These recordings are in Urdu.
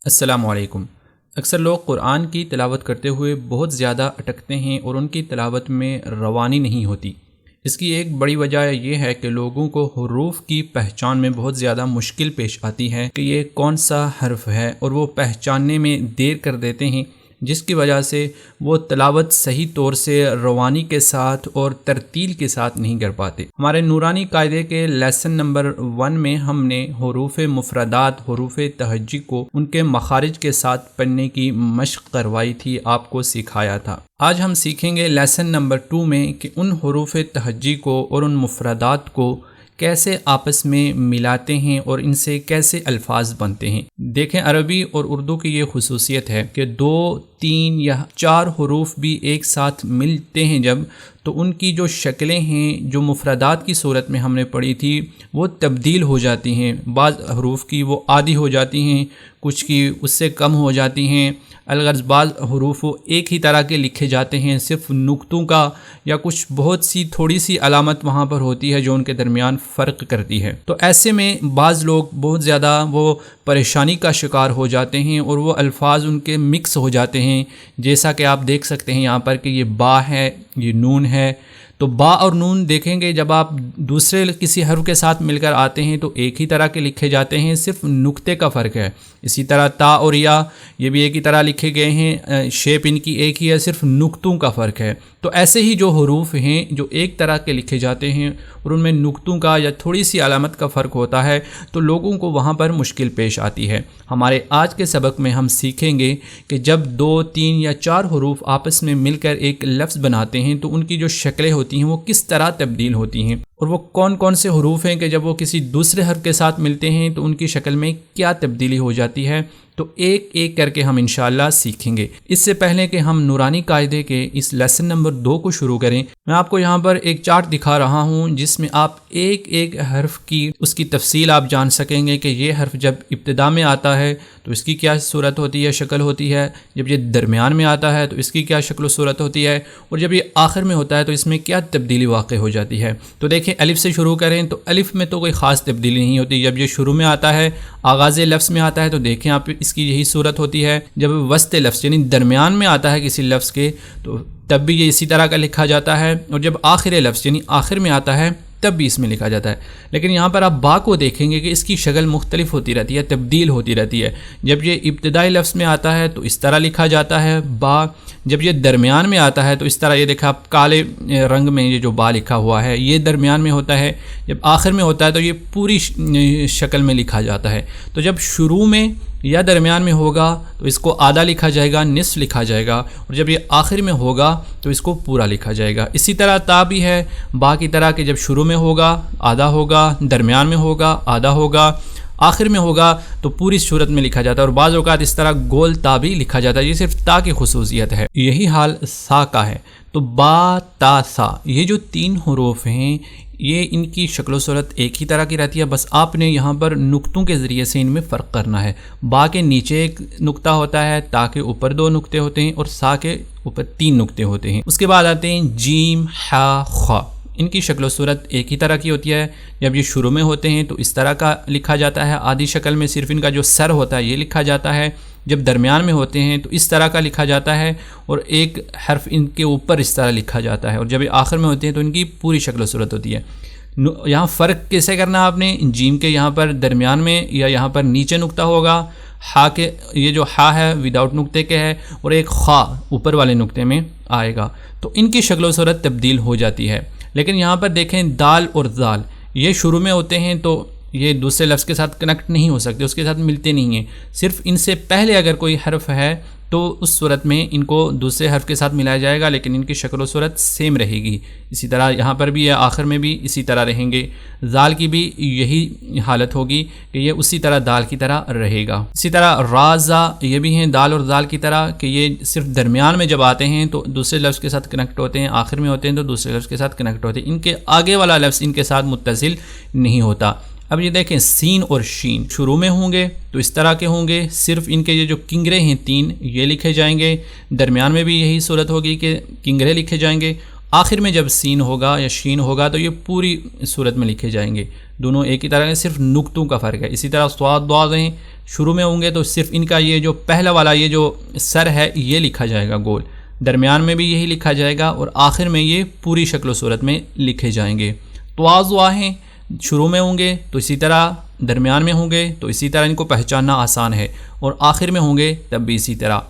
السلام علیکم۔ اکثر لوگ قرآن کی تلاوت کرتے ہوئے بہت زیادہ اٹکتے ہیں اور ان کی تلاوت میں روانی نہیں ہوتی۔ اس کی ایک بڑی وجہ یہ ہے کہ لوگوں کو حروف کی پہچان میں بہت زیادہ مشکل پیش آتی ہے کہ یہ کون سا حرف ہے، اور وہ پہچاننے میں دیر کر دیتے ہیں، جس کی وجہ سے وہ تلاوت صحیح طور سے روانی کے ساتھ اور ترتیل کے ساتھ نہیں کر پاتے۔ ہمارے نورانی قاعدے کے لیسن نمبر 1 میں ہم نے حروف مفردات، حروف تہجی کو ان کے مخارج کے ساتھ پڑھنے کی مشق کروائی تھی، آپ کو سکھایا تھا۔ آج ہم سیکھیں گے لیسن نمبر 2 میں کہ ان حروف تہجی کو اور ان مفردات کو کیسے آپس میں ملاتے ہیں اور ان سے کیسے الفاظ بنتے ہیں۔ دیکھیں، عربی اور اردو کی یہ خصوصیت ہے کہ 2، 3 یا 4 حروف بھی ایک ساتھ ملتے ہیں جب، تو ان کی جو شکلیں ہیں جو مفردات کی صورت میں ہم نے پڑھی تھی وہ تبدیل ہو جاتی ہیں۔ بعض حروف کی وہ آدھی ہو جاتی ہیں، کچھ کی اس سے کم ہو جاتی ہیں۔ الغرض بعض حروف وہ ایک ہی طرح کے لکھے جاتے ہیں، صرف نقطوں کا یا کچھ بہت سی تھوڑی سی علامت وہاں پر ہوتی ہے جو ان کے درمیان فرق کرتی ہے۔ تو ایسے میں بعض لوگ بہت زیادہ وہ پریشانی کا شکار ہو جاتے ہیں اور وہ الفاظ ان کے مکس ہو جاتے ہیں، جیسا کہ آپ دیکھ سکتے ہیں یہاں پر کہ یہ با ہے، یہ نون ہے۔ تو با اور نون دیکھیں گے جب آپ دوسرے کسی حرف کے ساتھ مل کر آتے ہیں تو ایک ہی طرح کے لکھے جاتے ہیں، صرف نقطے کا فرق ہے۔ اسی طرح تا اور یا، یہ بھی ایک ہی طرح لکھے گئے ہیں، شیپ ان کی ایک ہی ہے، صرف نقطوں کا فرق ہے۔ تو ایسے ہی جو حروف ہیں جو ایک طرح کے لکھے جاتے ہیں اور ان میں نقطوں کا یا تھوڑی سی علامت کا فرق ہوتا ہے، تو لوگوں کو وہاں پر مشکل پیش آتی ہے۔ ہمارے آج کے سبق میں ہم سیکھیں گے کہ جب 2، 3 یا 4 حروف آپس میں مل کر ایک لفظ بناتے ہیں تو ان کی جو شکلیں ہوتی ہیں وہ کس طرح تبدیل ہوتی ہیں، اور وہ کون کون سے حروف ہیں کہ جب وہ کسی دوسرے حرف کے ساتھ ملتے ہیں تو ان کی شکل میں کیا تبدیلی ہو جاتی ہے۔ تو ایک ایک کر کے ہم انشاءاللہ سیکھیں گے۔ اس سے پہلے کہ ہم نورانی قاعدے کے اس لیسن نمبر 2 کو شروع کریں، میں آپ کو یہاں پر ایک چارٹ دکھا رہا ہوں جس میں آپ ایک ایک حرف کی اس کی تفصیل آپ جان سکیں گے کہ یہ حرف جب ابتدا میں آتا ہے تو اس کی کیا صورت ہوتی ہے، شکل ہوتی ہے، جب یہ درمیان میں آتا ہے تو اس کی کیا شکل و صورت ہوتی ہے، اور جب یہ آخر میں ہوتا ہے تو اس میں کیا تبدیلی واقع ہو جاتی ہے۔ تو دیکھیں، الف سے شروع کریں تو الف میں تو کوئی خاص تبدیلی نہیں ہوتی۔ جب یہ شروع میں آتا ہے، آغاز لفظ میں آتا ہے، تو دیکھیں آپ اس کی یہی صورت ہوتی ہے۔ جب وسط لفظ یعنی درمیان میں آتا ہے کسی لفظ کے تو تب بھی یہ اسی طرح کا لکھا جاتا ہے، اور جب آخر لفظ یعنی آخر میں آتا ہے تب بھی اس میں لکھا جاتا ہے۔ لیکن یہاں پر آپ با کو دیکھیں گے کہ اس کی شکل مختلف ہوتی رہتی ہے، تبدیل ہوتی رہتی ہے۔ جب یہ ابتدائی لفظ میں آتا ہے تو اس طرح لکھا جاتا ہے با، جب یہ درمیان میں آتا ہے تو اس طرح، یہ دیکھا آپ کالے رنگ میں یہ جو با لکھا ہوا ہے یہ درمیان میں ہوتا ہے، جب آخر میں ہوتا ہے تو یہ پوری شکل میں لکھا جاتا ہے۔ تو جب شروع میں یا درمیان میں ہوگا تو اس کو آدھا لکھا جائے گا، نصف لکھا جائے گا، اور جب یہ آخر میں ہوگا تو اس کو پورا لکھا جائے گا۔ اسی طرح تا بھی ہے با کی طرح کہ جب شروع میں ہوگا آدھا ہوگا، درمیان میں ہوگا آدھا ہوگا، آخر میں ہوگا تو پوری صورت میں لکھا جاتا ہے، اور بعض اوقات اس طرح گول تا بھی لکھا جاتا ہے۔ یہ صرف تا کی خصوصیت ہے۔ یہی حال سا کا ہے۔ تو با تا سا، یہ جو 3 حروف ہیں یہ ان کی شکل و صورت ایک ہی طرح کی رہتی ہے، بس آپ نے یہاں پر نقطوں کے ذریعے سے ان میں فرق کرنا ہے۔ با کے نیچے ایک نقطہ ہوتا ہے، تا کے اوپر 2 نقطے ہوتے ہیں، اور سا کے اوپر 3 نقطے ہوتے ہیں۔ اس کے بعد آتے ہیں جیم، ہا، خا۔ ان کی شکل و صورت ایک ہی طرح کی ہوتی ہے۔ جب یہ شروع میں ہوتے ہیں تو اس طرح کا لکھا جاتا ہے، آدھی شکل میں صرف ان کا جو سر ہوتا ہے یہ لکھا جاتا ہے۔ جب درمیان میں ہوتے ہیں تو اس طرح کا لکھا جاتا ہے، اور ایک حرف ان کے اوپر اس طرح لکھا جاتا ہے، اور جب یہ آخر میں ہوتے ہیں تو ان کی پوری شکل و صورت ہوتی ہے۔ یہاں فرق کیسے کرنا آپ نے، جیم کے یہاں پر درمیان میں یا یہاں پر نیچے نقطہ ہوگا، ہا کے یہ جو ہا ہے وداؤٹ نقطے کے ہے، اور ایک خا اوپر والے نقطے میں آئے گا، تو ان کی شکل و صورت تبدیل ہو جاتی ہے۔ لیکن یہاں پر دیکھیں دال اور ذال، یہ شروع میں ہوتے ہیں تو یہ دوسرے لفظ کے ساتھ کنیکٹ نہیں ہو سکتے، اس کے ساتھ ملتے نہیں ہیں۔ صرف ان سے پہلے اگر کوئی حرف ہے تو اس صورت میں ان کو دوسرے حرف کے ساتھ ملایا جائے گا، لیکن ان کی شکل و صورت سیم رہے گی۔ اسی طرح یہاں پر بھی ہے، آخر میں بھی اسی طرح رہیں گے۔ ذال کی بھی یہی حالت ہوگی کہ یہ اسی طرح دال کی طرح رہے گا۔ اسی طرح را، زا، یہ بھی ہیں دال اور ذال کی طرح کہ یہ صرف درمیان میں جب آتے ہیں تو دوسرے لفظ کے ساتھ کنیکٹ ہوتے ہیں، آخر میں ہوتے ہیں تو دوسرے لفظ کے ساتھ کنیکٹ ہوتے ہیں، ان کے آگے والا لفظ ان کے ساتھ متصل نہیں ہوتا۔ اب یہ دیکھیں سین اور شین شروع میں ہوں گے تو اس طرح کے ہوں گے، صرف ان کے یہ جو کنگرے ہیں 3 یہ لکھے جائیں گے، درمیان میں بھی یہی صورت ہوگی کہ کنگرے لکھے جائیں گے، آخر میں جب سین ہوگا یا شین ہوگا تو یہ پوری صورت میں لکھے جائیں گے، دونوں ایک ہی طرح کے، صرف نقطوں کا فرق ہے۔ اسی طرح صاد ضاد ہیں، شروع میں ہوں گے تو صرف ان کا یہ جو پہلا والا یہ جو سر ہے یہ لکھا جائے گا گول، درمیان میں بھی یہی لکھا جائے گا، اور آخر میں یہ پوری شکل و صورت میں لکھے جائیں گے۔ طواز وا ہیں، شروع میں ہوں گے تو اسی طرح، درمیان میں ہوں گے تو اسی طرح، ان کو پہچاننا آسان ہے، اور آخر میں ہوں گے تب بھی اسی طرح۔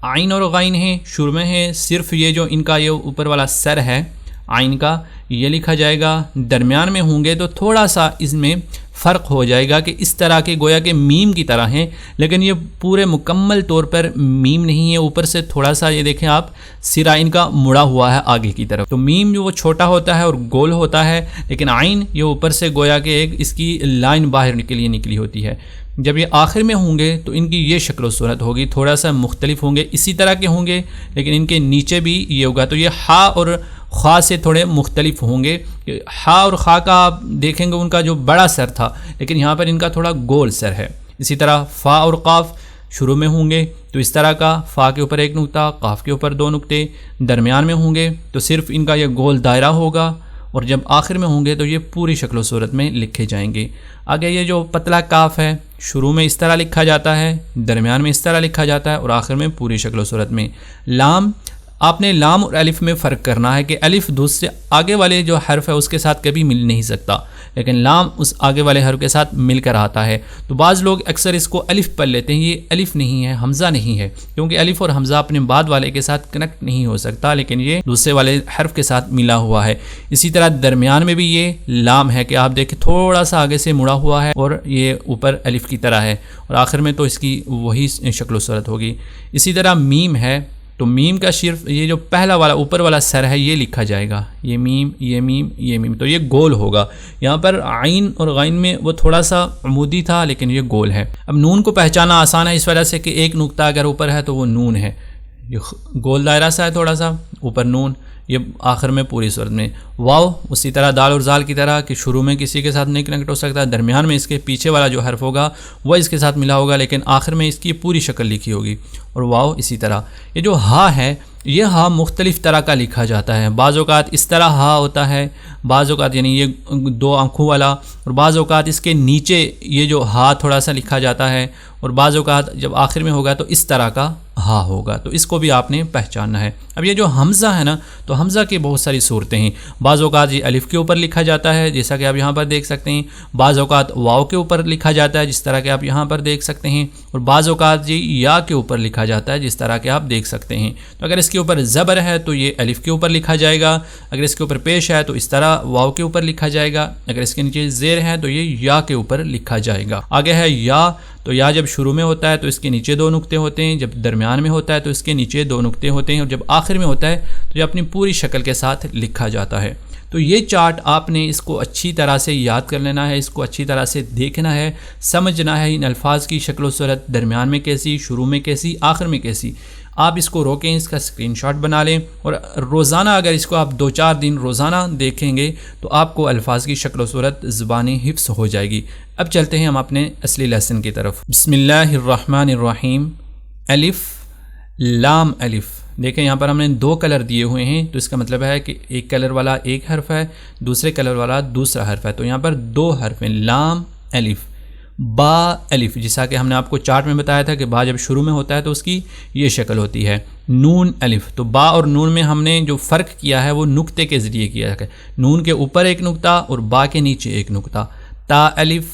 عین اور غین ہیں، شروع میں ہیں صرف یہ جو ان کا یہ اوپر والا سر ہے عین کا یہ لکھا جائے گا، درمیان میں ہوں گے تو تھوڑا سا اس میں فرق ہو جائے گا کہ اس طرح کے گویا کہ میم کی طرح ہیں، لیکن یہ پورے مکمل طور پر میم نہیں ہے، اوپر سے تھوڑا سا یہ دیکھیں آپ سرا ان کا مڑا ہوا ہے آگے کی طرف۔ تو میم جو وہ چھوٹا ہوتا ہے اور گول ہوتا ہے، لیکن عین یہ اوپر سے گویا کہ ایک اس کی لائن باہر نکلی ہوتی ہے۔ جب یہ آخر میں ہوں گے تو ان کی یہ شکل و صورت ہوگی، تھوڑا سا مختلف ہوں گے، اسی طرح کے ہوں گے لیکن ان کے نیچے بھی یہ ہوگا، تو یہ ہا اور خا سے تھوڑے مختلف ہوں گے۔ ہا اور خا کا آپ دیکھیں گے ان کا جو بڑا سر تھا، لیکن یہاں پر ان کا تھوڑا گول سر ہے۔ اسی طرح فا اور قاف شروع میں ہوں گے تو اس طرح کا، فا کے اوپر ایک نقطہ، قاف کے اوپر دو نقطے، درمیان میں ہوں گے تو صرف ان کا یہ گول دائرہ ہوگا، اور جب آخر میں ہوں گے تو یہ پوری شکل و صورت میں لکھے جائیں گے۔ آگے یہ جو پتلا کاف ہے، شروع میں اس طرح لکھا جاتا ہے، درمیان میں اس طرح لکھا جاتا ہے، اور آخر میں پوری شکل و صورت میں۔ لام، آپ نے لام اور الف میں فرق کرنا ہے کہ الف دوسرے آگے والے جو حرف ہے اس کے ساتھ کبھی مل نہیں سکتا، لیکن لام اس آگے والے حرف کے ساتھ مل کر آتا ہے۔ تو بعض لوگ اکثر اس کو الف پڑھ لیتے ہیں، یہ الف نہیں ہے، حمزہ نہیں ہے، کیونکہ الف اور حمزہ اپنے بعد والے کے ساتھ کنیکٹ نہیں ہو سکتا، لیکن یہ دوسرے والے حرف کے ساتھ ملا ہوا ہے۔ اسی طرح درمیان میں بھی یہ لام ہے کہ آپ دیکھیں تھوڑا سا آگے سے مڑا ہوا ہے، اور یہ اوپر الف کی طرح ہے، اور آخر میں تو اس کی وہی شکل و صورت ہوگی۔ اسی طرح میم ہے، تو میم کا صرف یہ جو پہلا والا اوپر والا سر ہے یہ لکھا جائے گا، یہ میم، یہ میم، یہ میم، تو یہ گول ہوگا۔ یہاں پر عین اور غین میں وہ تھوڑا سا عمودی تھا لیکن یہ گول ہے۔ اب نون کو پہچانا آسان ہے اس وجہ سے کہ ایک نقطہ اگر اوپر ہے تو وہ نون ہے، یہ گول دائرہ سا ہے تھوڑا سا، اوپر نون، یہ آخر میں پوری صورت میں۔ واو اسی طرح دال اور زال کی طرح کہ شروع میں کسی کے ساتھ نہیں کنیکٹ ہو سکتا، درمیان میں اس کے پیچھے والا جو حرف ہوگا وہ اس کے ساتھ ملا ہوگا، لیکن آخر میں اس کی پوری شکل لکھی ہوگی۔ اور واو اسی طرح، یہ جو ہا ہے یہ ہا مختلف طرح کا لکھا جاتا ہے، بعض اوقات اس طرح ہا ہوتا ہے، بعض اوقات یعنی یہ دو آنکھوں والا، اور بعض اوقات اس کے نیچے یہ جو ہا تھوڑا سا لکھا جاتا ہے، اور بعض اوقات جب آخر میں ہوگا تو اس طرح کا ہا ہوگا، تو اس کو بھی آپ نے پہچاننا ہے۔ اب یہ جو حمزہ ہے نا، تو حمزہ کی بہت ساری صورتیں ہیں، بعض اوقات یہ الف کے اوپر لکھا جاتا ہے جیسا کہ آپ یہاں پر دیکھ سکتے ہیں، بعض اوقات واو کے اوپر لکھا جاتا ہے جس طرح کہ آپ یہاں پر دیکھ سکتے ہیں، اور بعض اوقات یہ یا کے اوپر لکھا جاتا ہے جس طرح کہ آپ دیکھ سکتے ہیں۔ تو اگر اس کے اوپر زبر ہے تو یہ الف کے اوپر لکھا جائے گا، اگر اس کے اوپر پیش ہے تو اس طرح واو کے اوپر لکھا جائے گا، اگر اس کے نیچے زیر ہے تو یہ یا کے اوپر لکھا جائے گا۔ آگے ہے یا، تو یا جب شروع میں ہوتا ہے تو اس کے نیچے دو نقطے ہوتے ہیں، جب درمیان میں ہوتا ہے تو اس کے نیچے دو نقطے ہوتے ہیں، اور جب آخر میں ہوتا ہے تو یہ اپنی پوری شکل کے ساتھ لکھا جاتا ہے۔ تو یہ چارٹ آپ نے اس کو اچھی طرح سے یاد کر لینا ہے، اس کو اچھی طرح سے دیکھنا ہے، سمجھنا ہے ان الفاظ کی شکل و صورت، درمیان میں کیسی، شروع میں کیسی، آخر میں کیسی۔ آپ اس کو روکیں، اس کا اسکرین شاٹ بنا لیں، اور روزانہ اگر اس کو آپ 2-4 دن روزانہ دیکھیں گے تو آپ کو الفاظ کی شکل و صورت زبانی حفظ ہو جائے گی۔ اب چلتے ہیں ہم اپنے اصلی لیسن کی طرف۔ بسم اللہ الرحمن الرحیم۔ الف، لام الف، دیکھیں یہاں پر ہم نے 2 کلر دیے ہوئے ہیں، تو اس کا مطلب ہے کہ ایک کلر والا ایک حرف ہے، دوسرے کلر والا دوسرا حرف ہے، تو یہاں پر 2 حرف ہیں، لام الف۔ با الف، جیسا کہ ہم نے آپ کو چارٹ میں بتایا تھا کہ با جب شروع میں ہوتا ہے تو اس کی یہ شکل ہوتی ہے۔ نون الف، تو با اور نون میں ہم نے جو فرق کیا ہے وہ نقطے کے ذریعے کیا ہے، نون کے اوپر ایک نقطہ اور با کے نیچے ایک نقطہ۔ تا الف،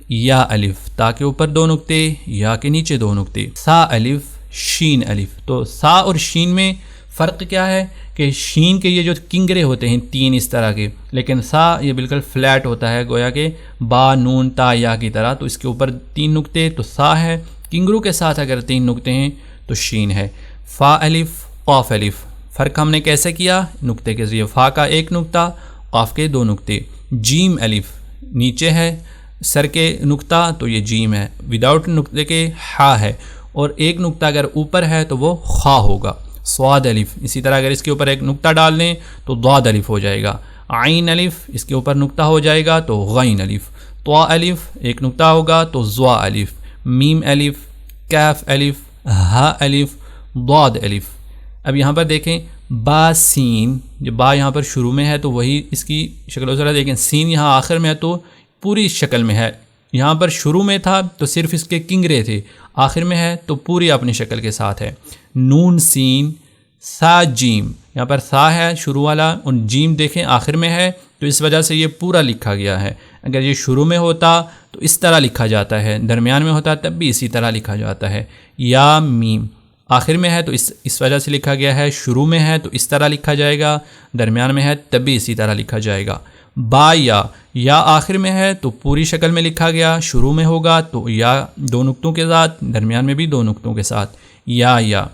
یا الف، تا کے اوپر 2 نقطے، یا کے نیچے 2 نقطے۔ سا الف، شین الف، تو سا اور شین میں فرق کیا ہے کہ شین کے یہ جو کنگرے ہوتے ہیں 3 اس طرح کے، لیکن سا یہ بالکل فلیٹ ہوتا ہے، گویا کہ با نون تا یا کی طرح، تو اس کے اوپر 3 نقطے تو سا ہے، کنگرو کے ساتھ اگر 3 نقطے ہیں تو شین ہے۔ فا الف، قاف الف، فرق ہم نے کیسے کیا؟ نقطے کے ذریعے، فا کا 1 نقطہ، قاف کے 2 نقطے۔ جیم الف، نیچے ہے سر کے نقطہ تو یہ جیم ہے، وداؤٹ نقطے کے ہا ہے، اور 1 نقطہ اگر اوپر ہے تو وہ خا ہوگا۔ صاد الف، اسی طرح اگر اس کے اوپر 1 نقطہ ڈال دیں تو ضاد الف ہو جائے گا۔ عین الف، اس کے اوپر نقطہ ہو جائے گا تو غین الف۔ طا الف، 1 نقطہ ہوگا تو ضا الف۔ میم الف، کیف الف، ہا الف، ضاد الف۔ اب یہاں پر دیکھیں با سین، جب با یہاں پر شروع میں ہے تو وہی اس کی شکل و صورت، لیکن سین یہاں آخر میں ہے تو پوری شکل میں ہے. یہاں پر شروع میں تھا تو صرف اس کے کنگرے تھے، آخر میں ہے تو پوری اپنی شکل کے ساتھ ہے. نون سین سا جیم، یہاں پر سا ہے شروع والا اور جیم دیکھیں آخر میں ہے تو اس وجہ سے یہ پورا لکھا گیا ہے. اگر یہ شروع میں ہوتا تو اس طرح لکھا جاتا ہے، درمیان میں ہوتا تب بھی اسی طرح لکھا جاتا ہے. یا میم آخر میں ہے تو اس وجہ سے لکھا گیا ہے، شروع میں ہے تو اس طرح لکھا جائے گا، درمیان میں ہے تب بھی اسی طرح لکھا جائے گا. با یا آخر میں ہے تو پوری شکل میں لکھا گیا، شروع میں ہوگا تو یا دو نقطوں کے ساتھ، درمیان میں بھی دو نقطوں کے ساتھ. یا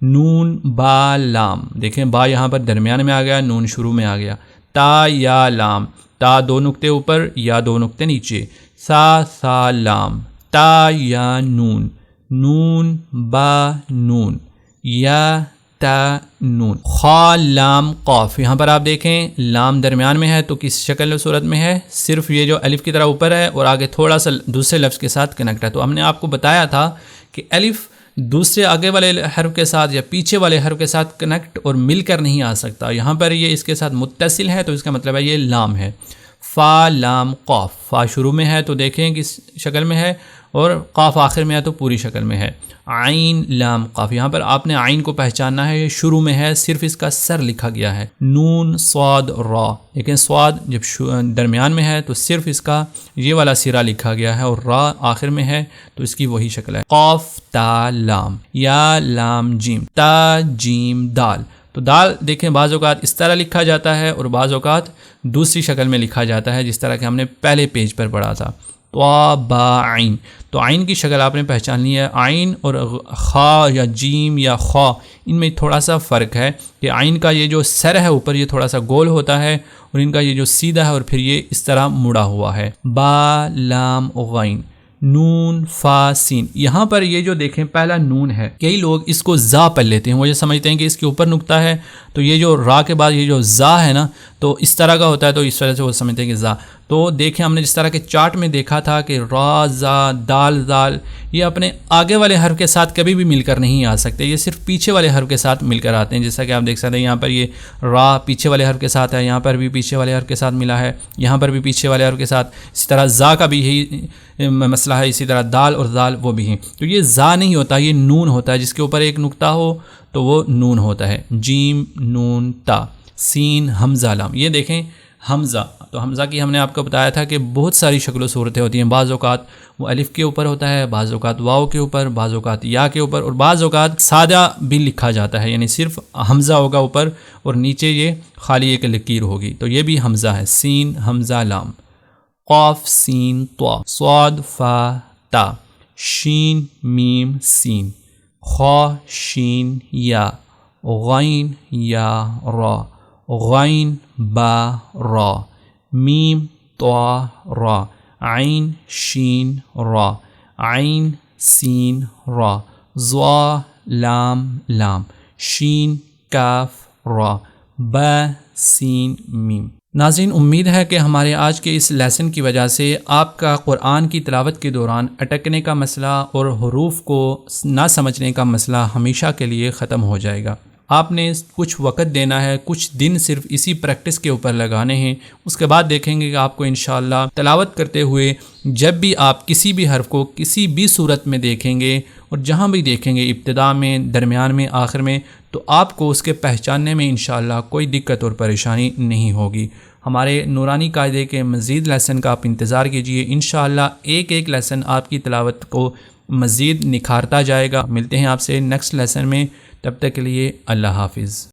نون با لام، دیکھیں با یہاں پر درمیان میں آ گیا، نون شروع میں آ گیا. تا یا لام، تا دو نقطے اوپر یا دو نقطے نیچے. سا لام، تا یا نون، نون با نون، یا تا نون. خا لام قاف، یہاں پر آپ دیکھیں لام درمیان میں ہے تو کس شکل و صورت میں ہے، صرف یہ جو الف کی طرح اوپر ہے اور آگے تھوڑا سا دوسرے لفظ کے ساتھ کنیکٹ ہے. تو ہم نے آپ کو بتایا تھا کہ الف دوسرے آگے والے حرف کے ساتھ یا پیچھے والے حرف کے ساتھ کنیکٹ اور مل کر نہیں آ سکتا. یہاں پر یہ اس کے ساتھ متصل ہے تو اس کا مطلب ہے یہ لام ہے. فا لام قاف، فا شروع میں ہے تو دیکھیں کس شکل میں ہے اور قاف آخر میں ہے تو پوری شکل میں ہے. عین لام قاف، یہاں پر آپ نے عین کو پہچاننا ہے، یہ شروع میں ہے، صرف اس کا سر لکھا گیا ہے. نون صاد را، لیکن صاد جب درمیان میں ہے تو صرف اس کا یہ والا سرا لکھا گیا ہے اور را آخر میں ہے تو اس کی وہی شکل ہے. قاف تا لام، یا لام جیم، تا جیم دال. تو دال دیکھیں بعض اوقات اس طرح لکھا جاتا ہے اور بعض اوقات دوسری شکل میں لکھا جاتا ہے جس طرح کہ ہم نے پہلے پیج پر پڑھا تھا. تو با عین، تو عین کی شکل آپ نے پہچان لی ہے. عین اور خا یا جیم یا خا ان میں تھوڑا سا فرق ہے کہ عین کا یہ جو سر ہے اوپر یہ تھوڑا سا گول ہوتا ہے اور ان کا یہ جو سیدھا ہے اور پھر یہ اس طرح مڑا ہوا ہے. با لام غین، نون فا سین. یہاں پر یہ جو دیکھیں پہلا نون ہے، کئی لوگ اس کو زا پڑھ لیتے ہیں، وہ یہ سمجھتے ہیں کہ اس کے اوپر نقطہ ہے تو یہ جو را کے بعد یہ جو زا ہے نا تو اس طرح کا ہوتا ہے تو اس وجہ سے وہ سمجھتے ہیں کہ زا. تو دیکھیں ہم نے جس طرح کے چارٹ میں دیکھا تھا کہ را زا دال زال یہ اپنے آگے والے حرف کے ساتھ کبھی بھی مل کر نہیں آ سکتے، یہ صرف پیچھے والے حرف کے ساتھ مل کر آتے ہیں. جیسا کہ آپ دیکھ سکتے ہیں یہاں پر یہ را پیچھے والے حرف کے ساتھ ہے، یہاں پر بھی پیچھے والے حرف کے ساتھ ملا ہے، یہاں پر بھی پیچھے والے حرف کے ساتھ. اسی طرح زا کا بھی یہی مسئلہ ہے، اسی طرح دال اور زال وہ بھی ہیں. تو یہ زا نہیں ہوتا، یہ نون ہوتا ہے، جس کے اوپر ایک نقطہ ہو تو وہ نون ہوتا ہے. جیم نون تا، سین حمزہ لام. یہ دیکھیں حمزہ، تو حمزہ کی ہم نے آپ کو بتایا تھا کہ بہت ساری شکل و صورتیں ہوتی ہیں. بعض اوقات وہ الف کے اوپر ہوتا ہے، بعض اوقات واو کے اوپر، بعض اوقات یا کے اوپر، اور بعض اوقات سادہ بھی لکھا جاتا ہے، یعنی صرف حمزہ ہوگا اوپر اور نیچے یہ خالی ایک لکیر ہوگی، تو یہ بھی حمزہ ہے. سین حمزہ لام، قاف سین طا، صاد فا تا، شین میم سین، خا شین یا، غین یا را، غین با را، میم طا را، عین شین را، عین سین را، ضا لام لام، شین کاف را، با سین میم. ناظرین، امید ہے کہ ہمارے آج کے اس لیسن کی وجہ سے آپ کا قرآن کی تلاوت کے دوران اٹکنے کا مسئلہ اور حروف کو نہ سمجھنے کا مسئلہ ہمیشہ کے لیے ختم ہو جائے گا. آپ نے کچھ وقت دینا ہے، کچھ دن صرف اسی پریکٹس کے اوپر لگانے ہیں، اس کے بعد دیکھیں گے کہ آپ کو انشاءاللہ تلاوت کرتے ہوئے جب بھی آپ کسی بھی حرف کو کسی بھی صورت میں دیکھیں گے اور جہاں بھی دیکھیں گے، ابتدا میں، درمیان میں، آخر میں، تو آپ کو اس کے پہچاننے میں انشاءاللہ کوئی دقت اور پریشانی نہیں ہوگی. ہمارے نورانی قاعدے کے مزید لیسن کا آپ انتظار کیجئے. انشاءاللہ ایک ایک لیسن آپ کی تلاوت کو مزید نکھارتا جائے گا. ملتے ہیں آپ سے نیکسٹ لیسن میں، تب تک کے لیے اللہ حافظ.